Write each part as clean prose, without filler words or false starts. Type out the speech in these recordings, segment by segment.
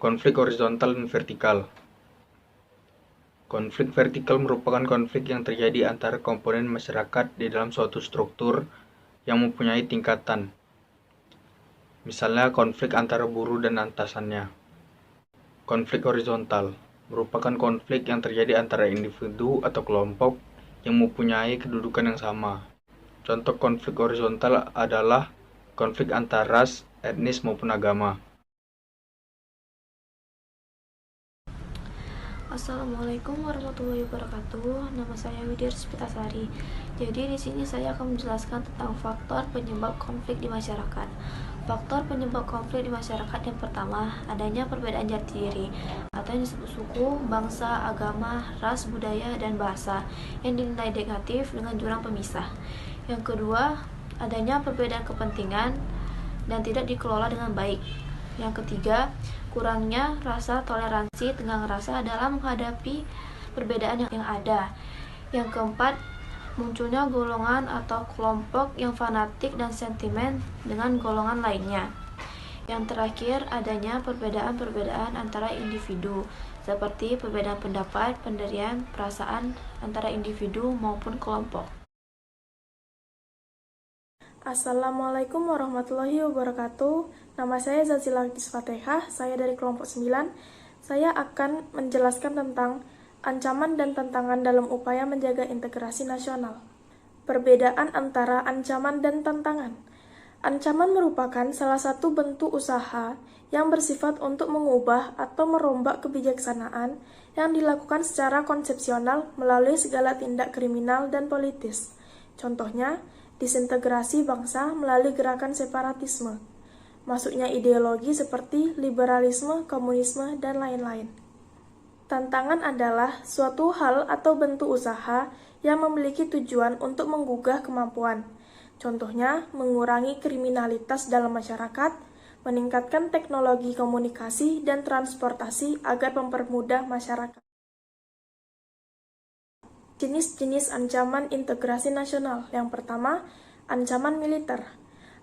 Konflik horizontal dan vertikal. Konflik vertikal merupakan konflik yang terjadi antara komponen masyarakat di dalam suatu struktur yang mempunyai tingkatan. Misalnya konflik antara buruh dan atasannya. Konflik horizontal merupakan konflik yang terjadi antara individu atau kelompok yang mempunyai kedudukan yang sama. Contoh konflik horizontal adalah konflik antar ras, etnis maupun agama. Assalamualaikum warahmatullahi wabarakatuh. Nama saya Widya Spitasari. Jadi di sini saya akan menjelaskan tentang faktor penyebab konflik di masyarakat. Faktor penyebab konflik di masyarakat yang pertama, adanya perbedaan jati diri atau yang disebut suku, bangsa, agama, ras, budaya, dan bahasa yang dinilai negatif dengan jurang pemisah. Yang kedua, adanya perbedaan kepentingan dan tidak dikelola dengan baik. Yang ketiga, kurangnya rasa toleransi tenggang rasa dalam menghadapi perbedaan yang ada. Yang keempat, munculnya golongan atau kelompok yang fanatik dan sentimen dengan golongan lainnya. Yang terakhir, adanya perbedaan-perbedaan antara individu, seperti perbedaan pendapat, pendirian, perasaan antara individu maupun kelompok. Assalamualaikum warahmatullahi wabarakatuh. Nama saya Zazila Fatehah, saya dari kelompok 9. Saya akan menjelaskan tentang ancaman dan tantangan dalam upaya menjaga integrasi nasional. Perbedaan antara ancaman dan tantangan. Ancaman merupakan salah satu bentuk usaha yang bersifat untuk mengubah atau merombak kebijaksanaan yang dilakukan secara konsepsional melalui segala tindak kriminal dan politis. Contohnya, disintegrasi bangsa melalui gerakan separatisme, masuknya ideologi seperti liberalisme, komunisme, dan lain-lain. Tantangan adalah suatu hal atau bentuk usaha yang memiliki tujuan untuk menggugah kemampuan. Contohnya, mengurangi kriminalitas dalam masyarakat, meningkatkan teknologi komunikasi dan transportasi agar mempermudah masyarakat. Jenis-jenis ancaman integrasi nasional. Yang pertama, ancaman militer.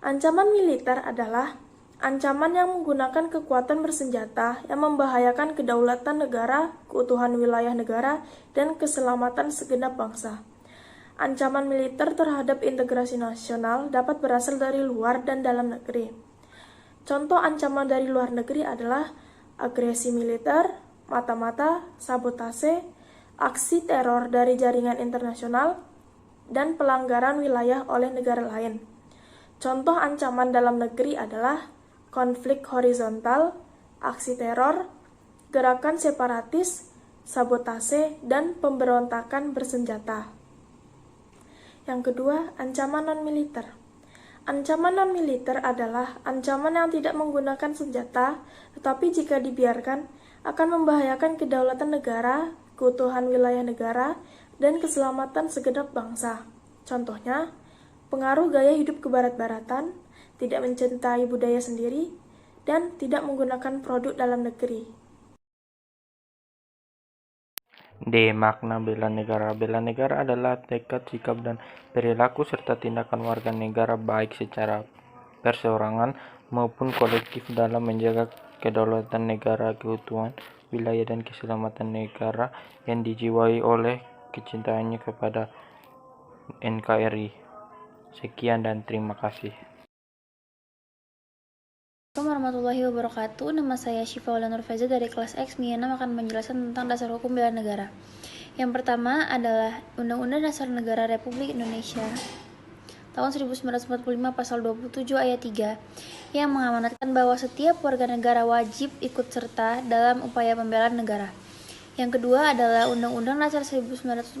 Ancaman militer adalah ancaman yang menggunakan kekuatan bersenjata yang membahayakan kedaulatan negara, keutuhan wilayah negara, dan keselamatan segenap bangsa. Ancaman militer terhadap integrasi nasional dapat berasal dari luar dan dalam negeri. Contoh ancaman dari luar negeri adalah agresi militer, mata-mata, sabotase, aksi teror dari jaringan internasional, dan pelanggaran wilayah oleh negara lain. Contoh ancaman dalam negeri adalah konflik horizontal, aksi teror, gerakan separatis, sabotase, dan pemberontakan bersenjata. Yang kedua, ancaman non-militer. Ancaman non-militer adalah ancaman yang tidak menggunakan senjata, tetapi jika dibiarkan akan membahayakan kedaulatan negara, keutuhan wilayah negara, dan keselamatan segenap bangsa. Contohnya, pengaruh gaya hidup kebarat-baratan, tidak mencintai budaya sendiri, dan tidak menggunakan produk dalam negeri. D. Makna bela negara. Bela negara adalah tekad, sikap, dan perilaku serta tindakan warga negara baik secara perseorangan maupun kolektif dalam menjaga kedaulatan negara, keutuhan wilayah, dan keselamatan negara yang dijiwai oleh kecintaannya kepada NKRI. Sekian dan terima kasih. Assalamualaikum warahmatullahi wabarakatuh. Nama saya Syifa Nur Faiza dari kelas X Miana akan menjelaskan tentang dasar hukum bela negara. Yang pertama adalah Undang-Undang Dasar Negara Republik Indonesia tahun 1945 pasal 27 ayat 3 yang mengamanatkan bahwa setiap warga negara wajib ikut serta dalam upaya pembelaan negara. Yang kedua adalah Undang-Undang Dasar 1945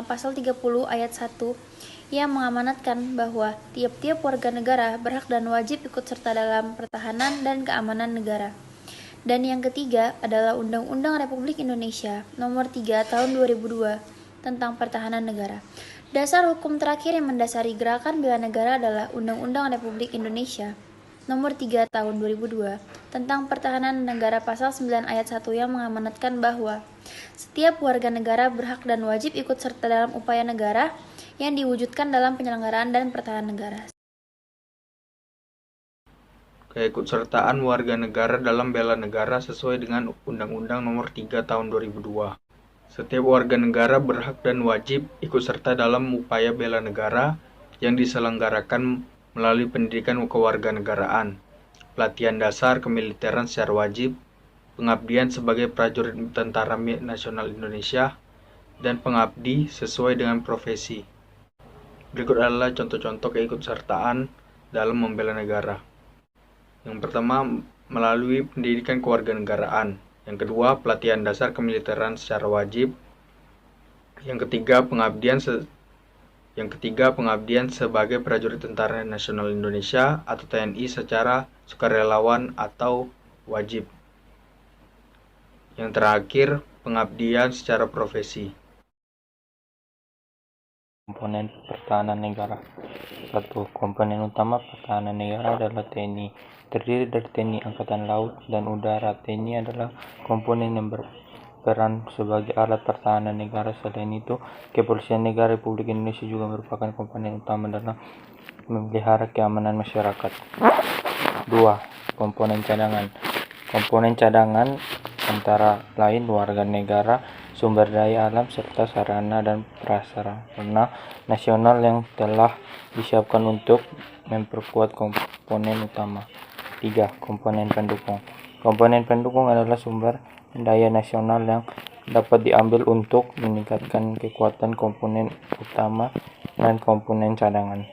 pasal 30 ayat 1 yang mengamanatkan bahwa tiap-tiap warga negara berhak dan wajib ikut serta dalam pertahanan dan keamanan negara. Dan yang ketiga adalah Undang-Undang Republik Indonesia Nomor 3 Tahun 2002 tentang Pertahanan Negara. Dasar hukum terakhir yang mendasari gerakan bela negara adalah Undang-Undang Republik Indonesia Nomor 3 Tahun 2002 tentang Pertahanan Negara pasal 9 ayat 1 yang mengamanatkan bahwa setiap warga negara berhak dan wajib ikut serta dalam upaya negara yang diwujudkan dalam penyelenggaraan dan pertahanan negara. keikutsertaan warga negara dalam bela negara sesuai dengan Undang-Undang Nomor 3 Tahun 2002. Setiap warga negara berhak dan wajib ikut serta dalam upaya bela negara yang diselenggarakan melalui pendidikan kewarganegaraan, pelatihan dasar kemiliteran secara wajib, pengabdian sebagai prajurit Tentara Nasional Indonesia, dan pengabdi sesuai dengan profesi. Berikut adalah contoh-contoh keikutsertaan dalam membela negara. Yang pertama, melalui pendidikan kewarganegaraan. Yang kedua, pelatihan dasar kemiliteran secara wajib. Yang ketiga, pengabdian sebagai prajurit Tentara Nasional Indonesia atau TNI secara sukarelawan atau wajib. Yang terakhir, pengabdian secara profesi. Komponen pertahanan negara. 1. Komponen utama pertahanan negara adalah TNI. Terdiri dari TNI Angkatan Laut dan Udara. TNI adalah komponen yang berperan sebagai alat pertahanan negara. Selain itu, Kepolisian Negara Republik Indonesia juga merupakan komponen utama dalam memelihara keamanan masyarakat. 2. Komponen cadangan. Komponen cadangan antara lain warga negara, sumber daya alam, serta sarana dan prasarana nasional yang telah disiapkan untuk memperkuat komponen utama. 3. Komponen pendukung. Komponen pendukung adalah sumber daya nasional yang dapat diambil untuk meningkatkan kekuatan komponen utama dan komponen cadangan.